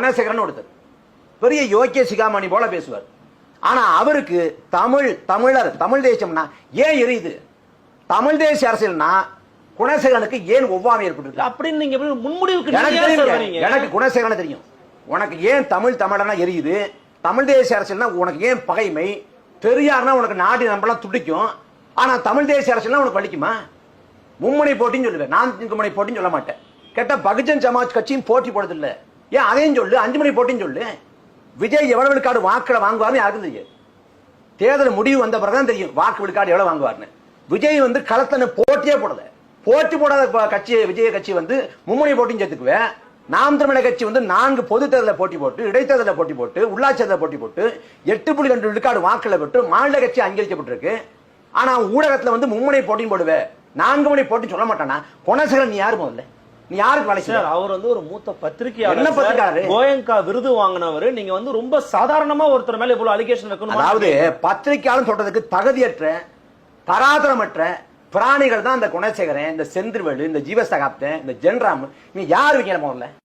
குணசேகரன் ஒருத்தர் பெரிய யோக்கிய சிகாமணி போல பேசுவார். ஆனா அவருக்கு தமிழர் தமிழ் தேசம்னா ஏன் எரியுது, தமிழ் தேசிய அரசியல்னா குணசேகரனுக்கு ஏன் ஒவ்வாமை ஏற்பட்டு அப்படின்னு நீங்க முன்முடிவுக்கு எனக்கு குணசேகரன் தெரியும். உனக்கு ஏன் தமிழனா எரியுது, தமிழ் தேசிய அரசியல்னா உனக்கு ஏன் பகைமை, பெரியார்னா உனக்கு நாடு நம்பலாம் துடிக்கும். ஆனா தமிழ் தேசிய அரசியல்னா உனக்கு வலிக்குமா? மும்முனை போட்டின்னு சொல்லுவேன், 4 முனை போட்டின்னு சொல்ல மாட்டேன். கேட்ட பகுஜன் சமாஜ் கட்சியும் போட்டி போடுறது இல்ல, ஏன் அதையும் சொல்லு, 5 முனை போட்டின்னு சொல்லு. விஜய் எவ்வளவு விழுக்காடு வாக்களை வாங்குவார்னு யாருக்கும் தெரியும். தேர்தல் முடிவு வந்த பிறகுதான் தெரியும் வாக்கு விழுக்காடு எவ்வளவு வாங்குவார்னு. விஜய் களத்தனை போட்டியே போடல, போட்டி போடாத கட்சி விஜய் கட்சி மும்முனை போட்டின்னு சேர்த்துக்குவேன். நாம் தமிழர் கட்சி 4 பொது தேர்தலை போட்டி போட்டு, இடைத்தேர்தலை போட்டி போட்டு, உள்ளாட்சி தேர்தலை போட்டி போட்டு 8.2 விழுக்காடு வாக்களை பெற்று மாநில கட்சி அங்கீகரிக்கப்பட்டிருக்கு. ஆனா ஊடகத்துல மும்முனை போட்டின்னு போடுவேன், 4 முனை போட்டின்னு சொல்ல மாட்டானா? குணசேகரன் நீ யாரு முதல்ல? நீ யாருக்கு வேலை செய்ய? அவர் ஒரு மூத்த பத்திரிகையாளர், கோயங்கா விருது வாங்கினவர். நீங்க ரொம்ப சாதாரணமா ஒருத்தர் மேல இவ்வளவு அலிகேஷன் வைக்கணும். அதாவது பத்திரிகையாளர் சொல்றதுக்கு தகுதியற்ற தராதரமற்ற பிராணிகள் தான் இந்த குணசேகரன், இந்த செந்தில்வேலு, இந்த ஜீவசகாப்தன், இந்த ஜென்ராம். நீ யாரு வைக்கிற முதல்ல?